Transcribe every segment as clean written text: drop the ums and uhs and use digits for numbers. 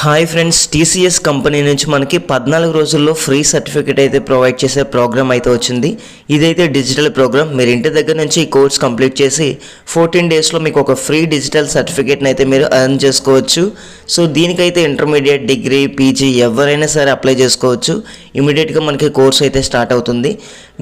Hi friends, TCS company నుంచి మనకి 14 రోజుల్లో ఫ్రీ సర్టిఫికేట్ అయితే ప్రొవైడ్ చేసే ప్రోగ్రామ్ అయితే వచ్చింది. ఇదైతే డిజిటల్ ప్రోగ్రామ్. మీరు ఇంటి దగ్గర నుంచి ఈ కోర్స్ కంప్లీట్ చేసి 14 డేస్లో మీకు ఒక ఫ్రీ డిజిటల్ సర్టిఫికేట్ని అయితే మీరు ఎర్న్ చేసుకోవచ్చు. సో దీనికైతే ఇంటర్మీడియట్, డిగ్రీ, పీజీ ఎవరైనా సరే అప్లై చేసుకోవచ్చు. ఇమీడియట్గా మనకి కోర్స్ అయితే స్టార్ట్ అవుతుంది.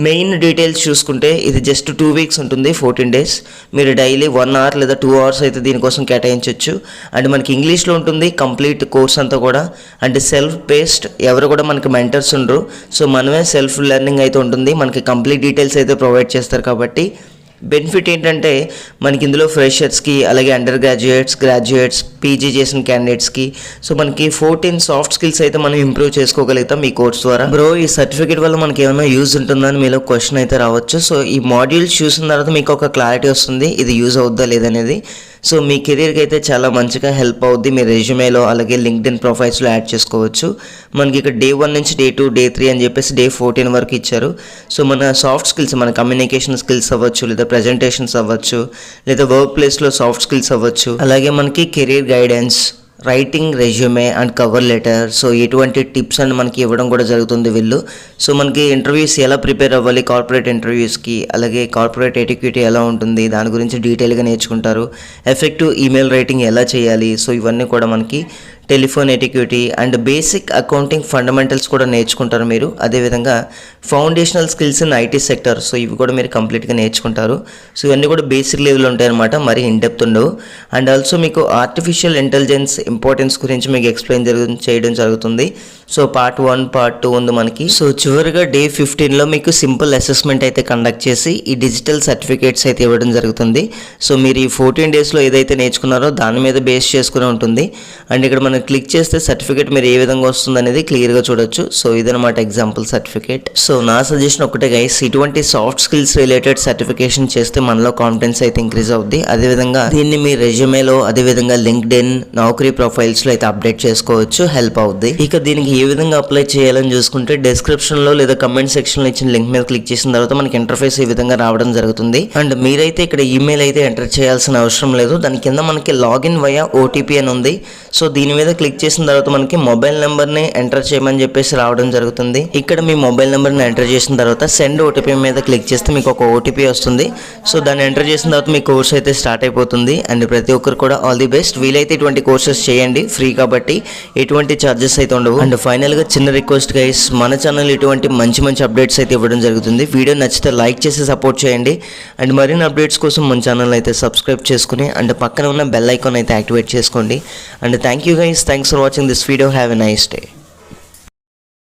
మెయిన్ డీటెయిల్స్ చూసుకుంటే ఇది జస్ట్ 2 వీక్స్ ఉంటుంది, 14 డేస్. మీరు డైలీ 1 అవర్ లేదా 2 అవర్స్ అయితే దీనికోసం కేటాయించవచ్చు. అండ్ మనకి ఇంగ్లీష్లో ఉంటుంది కంప్లీట్ కోర్స్ అంతా కూడా. అంటే సెల్ఫ్ బేస్డ్, ఎవరు కూడా మనకి మెంటర్స్ ఉండరు. సో మనమే సెల్ఫ్ లెర్నింగ్ అయితే ఉంటుంది. మనకి కంప్లీట్ డీటెయిల్స్ అయితే ప్రొవైడ్ చేస్తారు. కాబట్టి బెనిఫిట్ ఏంటంటే మనకి ఇందులో ఫ్రెషర్స్కి, అలాగే అండర్ గ్రాడ్యుయేట్స్, గ్రాడ్యుయేట్స్, పీజీ చేసిన క్యాండిడేట్స్కి సో మనకి 14 సాఫ్ట్ స్కిల్స్ అయితే మనం ఇంప్రూవ్ చేసుకోగలుగుతాం ఈ కోర్స్ ద్వారా. బ్రో, ఈ సర్టిఫికేట్ వల్ల మనకి ఏమైనా యూజ్ ఉంటుందని మీలో క్వశ్చన్ అయితే రావచ్చు. సో ఈ మాడ్యూల్స్ చూసిన తర్వాత మీకు ఒక క్లారిటీ వస్తుంది ఇది యూజ్ అవుద్దా లేదనేది. సో మీ కెరీర్కి అయితే చాలా మంచిగా హెల్ప్ అవుద్ది. మీ రెజ్యూమేలో అలాగే లింక్డ్ఇన్ ప్రొఫైల్స్లో యాడ్ చేసుకోవచ్చు. మనకి ఇక్కడ డే 1 నుంచి డే 2, డే 3 అని చెప్పేసి డే 14 వరకు ఇచ్చారు. సో మన సాఫ్ట్ స్కిల్స్, మన కమ్యూనికేషన్ స్కిల్స్ అవ్వచ్చు, లేదా ప్రజెంటేషన్స్ అవ్వచ్చు, లేదా వర్క్ ప్లేస్లో సాఫ్ట్ స్కిల్స్ అవ్వచ్చు, అలాగే మనకి career guidance, writing resume and cover letter, so ఎటువంటి టిప్స్ అని మనకి ఇవ్వడం కూడా జరుగుతుంది వీళ్ళు. సో మనకి ఇంటర్వ్యూస్ ఎలా ప్రిపేర్ అవ్వాలి, కార్పొరేట్ ఇంటర్వ్యూస్కి, అలాగే కార్పొరేట్ ఎటిక్యూటీ ఎలా ఉంటుంది దాని గురించి డీటెయిల్గా నేర్చుకుంటారు. ఎఫెక్టివ్ ఈమెయిల్ రైటింగ్ ఎలా చేయాలి, సో ఇవన్నీ కూడా మనకి telephone etiquette and basic accounting fundamentals కూడా నేర్చుకుంటారు మీరు. అదేవిధంగా foundational skills in IT sector, so ఇవి కూడా మీరు కంప్లీట్గా నేర్చుకుంటారు. సో ఇవన్నీ కూడా బేసిక్ లెవెల్ ఉంటాయన్నమాట, మరీ ఇన్డెప్త్ ఉండవు. అండ్ ఆల్సో మీకు ఆర్టిఫిషియల్ ఇంటెలిజెన్స్ ఇంపార్టెన్స్ గురించి మీకు ఎక్స్ప్లెయిన్ చేయడం జరుగుతుంది. సో పార్ట్ 1, పార్ట్ 2 ఉంది మనకి. సో చివరిగా డే 15లో మీకు సింపుల్ అసెస్మెంట్ అయితే కండక్ట్ చేసి ఈ డిజిటల్ సర్టిఫికేట్స్ అయితే ఇవ్వడం జరుగుతుంది. సో మీరు ఈ 14 డేస్లో ఏదైతే నేర్చుకున్నారో దాని మీద బేస్ చేసుకుని ఉంటుంది. అండ్ ఇక్కడ మనం క్లిక్ చేస్తే సర్టిఫికేట్ మీరు ఏ విధంగా వస్తుంది అనేది క్లియర్గా చూడొచ్చు. సో ఇదనమాట ఎగ్జాంపుల్ సర్టిఫికేట్. సో నా సజెషన్ ఒకటే గైస్, ఇటువంటి సాఫ్ట్ స్కిల్స్ రిలేటెడ్ సర్టిఫికేషన్ చేస్తే మనలో కాన్ఫిడెన్స్ అయితే ఇంక్రీజ్ అవుద్ది. అదేవిధంగా దీన్ని మీ రెజ్యూమేలో, అదేవిధంగా లింక్డ్ఇన్, నౌకరీ ప్రొఫైల్స్లో అయితే అప్డేట్ చేసుకోవచ్చు, హెల్ప్ అవుద్ది. ఇక దీనికి ఏ విధంగా అప్లై చేయాలని చూసుకుంటే డిస్క్రిప్షన్లో లేదా కమెంట్ సెక్షన్లో ఇచ్చిన లింక్ మీద క్లిక్ చేసిన తర్వాత మనకి ఇంటర్ఫేస్ ఈ విధంగా రావడం జరుగుతుంది. అండ్ మీరైతే ఇక్కడ ఈమెయిల్ అయితే ఎంటర్ చేయాల్సిన అవసరం లేదు. దాని కింద మనకి లాగిన్ వయా ఓటీపీ అని ఉంది. సో దీని మీద క్లిక్ చేసిన తర్వాత మనకి మొబైల్ నెంబర్ని ఎంటర్ చేయమని చెప్పేసి రావడం జరుగుతుంది. ఇక్కడ మీ మొబైల్ నెంబర్ని ఎంటర్ చేసిన తర్వాత సెండ్ ఓటీపీ మీద క్లిక్ చేస్తే మీకు ఒక ఓటీపీ వస్తుంది. సో దాన్ని ఎంటర్ చేసిన తర్వాత మీ కోర్స్ అయితే స్టార్ట్ అయిపోతుంది. అండ్ ప్రతి ఒక్కరు కూడా ఆల్ ది బెస్ట్. వీలైతే ఇటువంటి కోర్సెస్ చేయండి, ఫ్రీ కాబట్టి ఎటువంటి ఛార్జెస్ అయితే ఉండవు. అండ్ ఫైనల్గా చిన్న రిక్వెస్ట్ గైస్, మన ఛానల్ ఇటువంటి మంచి మంచి అప్డేట్స్ అయితే ఇవ్వడం జరుగుతుంది. వీడియో నచ్చితే లైక్ చేసి సపోర్ట్ చేయండి. అండ్ మరిన్ని అప్డేట్స్ కోసం మన ఛానల్ అయితే సబ్స్క్రైబ్ చేసుకుని అండ్ పక్కన ఉన్న బెల్ ఐకాన్ అయితే యాక్టివేట్ చేసుకోండి. And thank you guys, thanks for watching this video. Have a nice day.